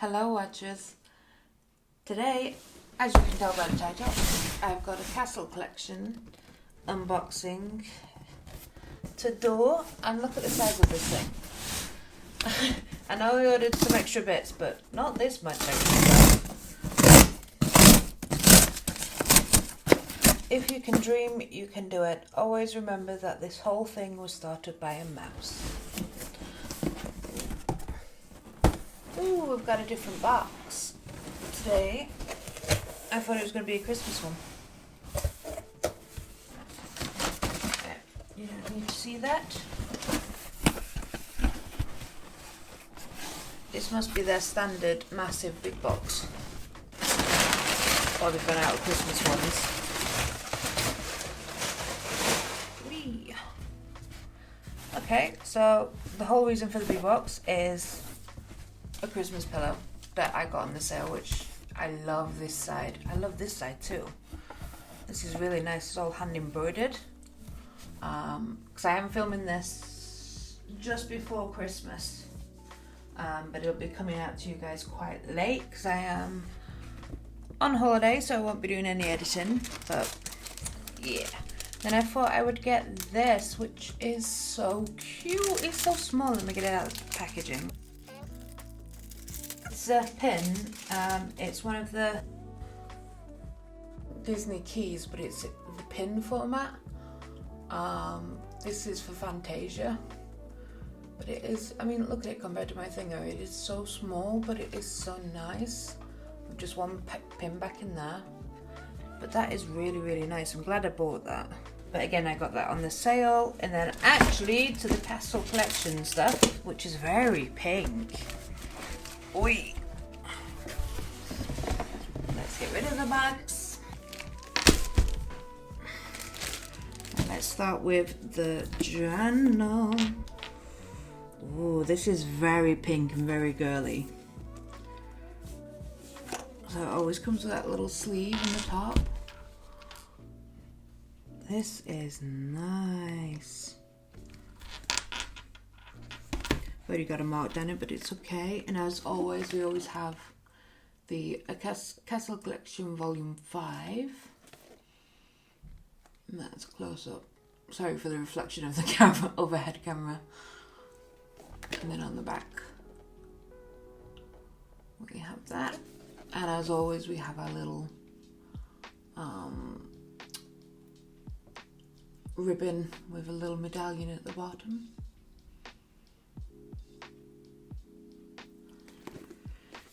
Hello watchers. Today, as you can tell by the title, I've got a castle collection unboxing to do, and look at the size of this thing. I know I ordered some extra bits, but not this much extra. If you can dream, you can do it. Always remember that this whole thing was started by a mouse. Ooh, we've got a different box today. I thought it was going to be a Christmas one. You don't need to see that. This must be their standard massive big box. Or they've run out of Christmas ones. Whee! Okay, so the whole reason for the big box is a Christmas pillow that I got on the sale, which I love this side. I love this side too. This is really nice. It's all hand embroidered. Because I am filming this just before Christmas. But it'll be coming out to you guys quite late because I am on holiday, so I won't be doing any editing. But yeah. Then I thought I would get this, which is so cute. It's so small. Let me get it out of the packaging. It's a pin. It's one of the Disney keys, but it's the pin format. This is for Fantasia, but it is, I mean, look at it compared to my finger. It is so small, but it is so nice. With just one pin back in there. But that is really, really nice. I'm glad I bought that. But again, I got that on the sale. And then actually to the Castle Collection stuff, which is very pink. Oi! Let's get rid of the bags. And let's start with the journal. Oh, this is very pink and very girly. So it always comes with that little sleeve on the top. This is nice. Already got a mark down it, but it's okay. And as always, we always have the Castle Collection Volume 5. And that's close up. Sorry for the reflection of the camera, overhead camera. And then on the back, we have that. And as always, we have our little ribbon with a little medallion at the bottom.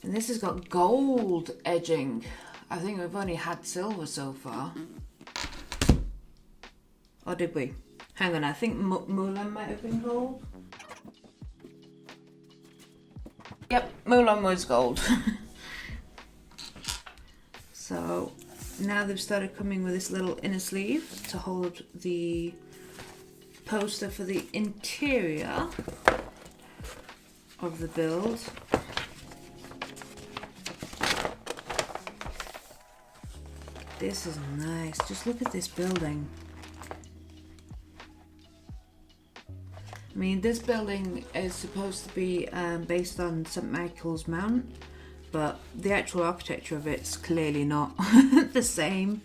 And this has got gold edging. I think we've only had silver so far. Or did we? Hang on, I think Mulan might have been gold. Yep, Mulan was gold. So now they've started coming with this little inner sleeve to hold the poster for the interior of the build. This is nice. Just look at this building. I mean, this building is supposed to be based on St. Michael's Mount, but the actual architecture of it's clearly not the same.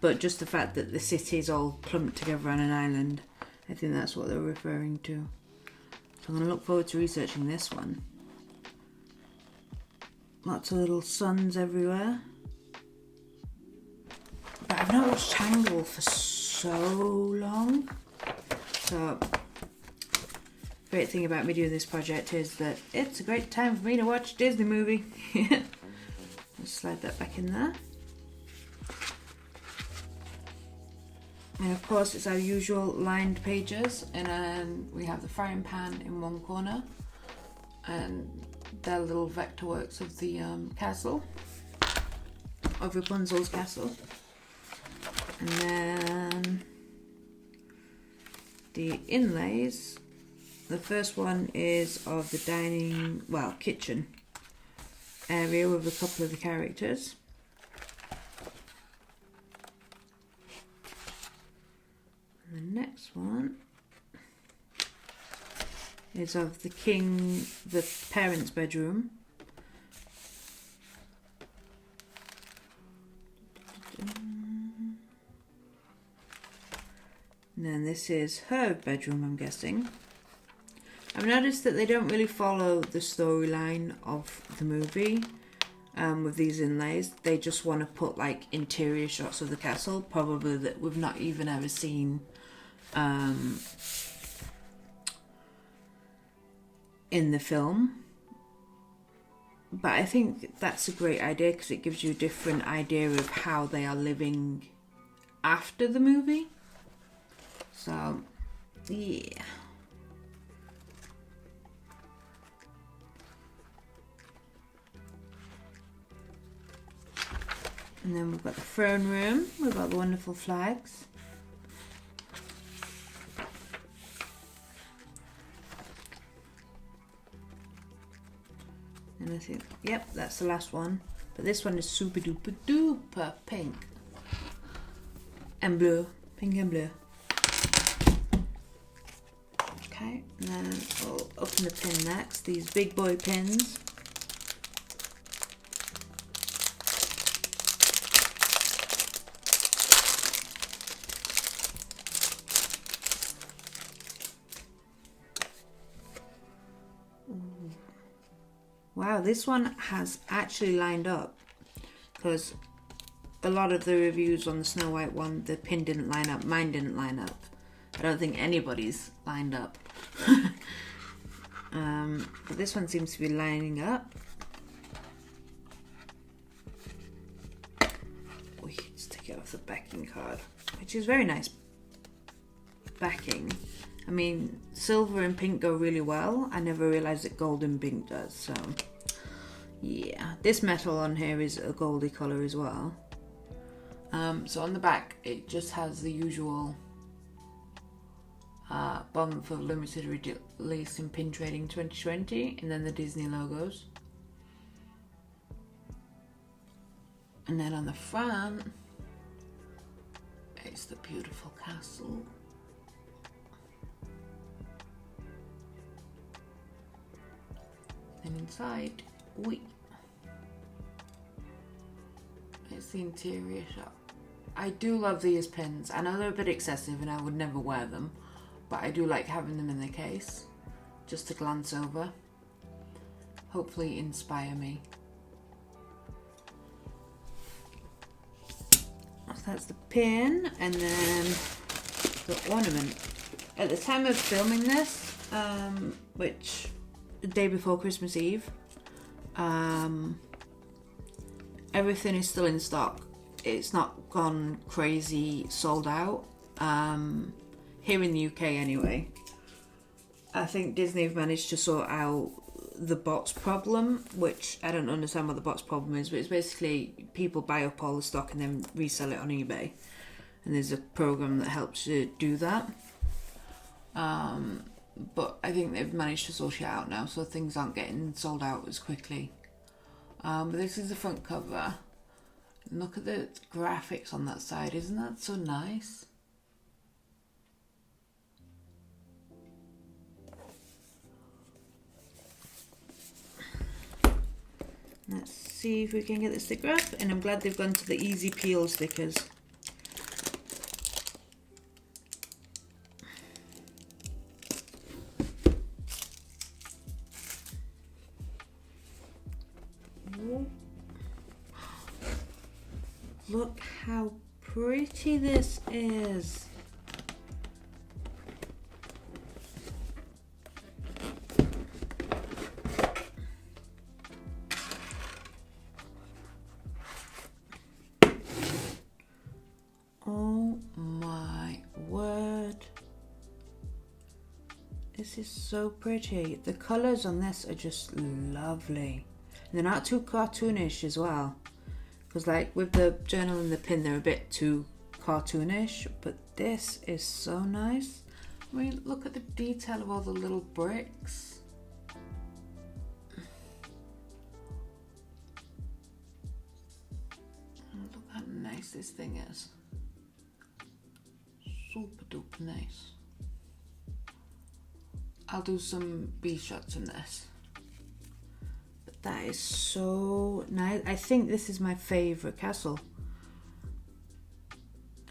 But just the fact that the city is all clumped together on an island, I think that's what they're referring to. So I'm going to look forward to researching this one. Lots of little suns everywhere. But I've not watched Tangled for so long. So, great thing about me doing this project is that it's a great time for me to watch a Disney movie. Let's slide that back in there. And of course it's our usual lined pages, and then we have the frying pan in one corner and their little vector works of the castle, of Rapunzel's castle. And then the inlays. The first one is of the dining, well, kitchen area with a couple of the characters. And the next one is of the parents' bedroom And then this is her bedroom, I'm guessing. I've noticed that they don't really follow the storyline of the movie with these inlays. They just want to put like interior shots of the castle, probably that we've not even ever seen in the film. But I think that's a great idea because it gives you a different idea of how they are living after the movie. So, yeah. And then we've got the throne room with all the wonderful flags. And I think, yep, that's the last one. But this one is super duper duper pink. And blue. Pink and blue. Okay, and then we'll open the pin next. These big boy pins. Wow, this one has actually lined up because a lot of the reviews on the Snow White one, the pin didn't line up, mine didn't line up. I don't think anybody's lined up. But this one seems to be lining up. We just take it off the backing card, which is very nice backing. I mean, silver and pink go really well. I never realised that gold and pink does, so yeah. This metal on here is a goldy colour as well. So on the back, it just has the usual bum for limited release in pin trading 2020, and then the Disney logos. And then on the front, it's the beautiful castle. And inside, it's the interior shot. I do love these pins. I know they're a bit excessive and I would never wear them, but I do like having them in the case, just to glance over. Hopefully inspire me. So that's the pin, and then the ornament. At the time of filming this, which the day before Christmas Eve, everything is still in stock. It's not gone crazy sold out here in the UK anyway. I think Disney have managed to sort out the box problem, which I don't understand what the box problem is, but it's basically people buy up all the stock and then resell it on eBay, and there's a program that helps you do that. But I think they've managed to sort it out now, so things aren't getting sold out as quickly. But this is the front cover. Look at the graphics on that side. Isn't that so nice? Let's see if we can get the sticker up. And I'm glad they've gone to the easy peel stickers. Look how pretty this is. Oh my word. This is so pretty. The colours on this are just lovely. And they're not too cartoonish as well. Because like with the journal and the pin, they're a bit too cartoonish, but this is so nice. I mean, look at the detail of all the little bricks. Look how nice this thing is. Super duper nice. I'll do some B shots in this. That is so nice. I think this is my favourite castle.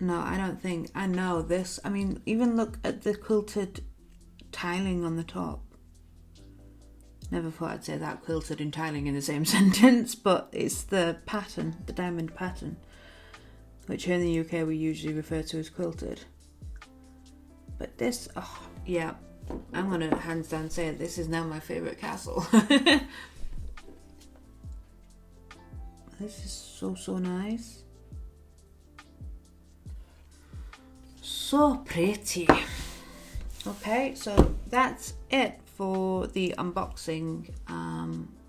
No, I don't think. I know this. I mean, even look at the quilted tiling on the top. Never thought I'd say that, quilted and tiling in the same sentence, but it's the pattern, the diamond pattern, which here in the UK we usually refer to as quilted. But this, oh yeah, I'm gonna hands down say it, this is now my favourite castle. This is so nice. So pretty. Okay, so that's it for the unboxing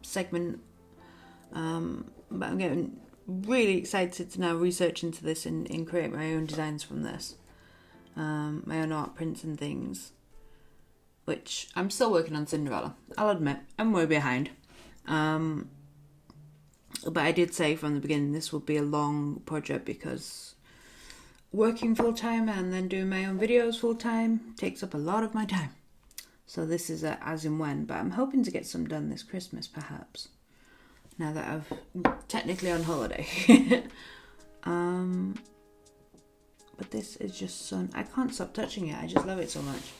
segment. But I'm getting really excited to now research into this and create my own designs from this. My own art prints and things. Which I'm still working on Cinderella. I'll admit, I'm way behind. But I did say from the beginning this would be a long project because working full time and then doing my own videos full time takes up a lot of my time. So this is a as and when, but I'm hoping to get some done this Christmas perhaps. Now that I'm technically on holiday. But this is just so, I can't stop touching it. I just love it so much.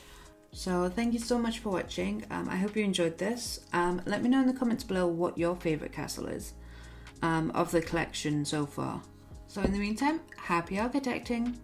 So thank you so much for watching. I hope you enjoyed this. Let me know in the comments below what your favourite castle is of the collection so far. So in the meantime, happy architecting!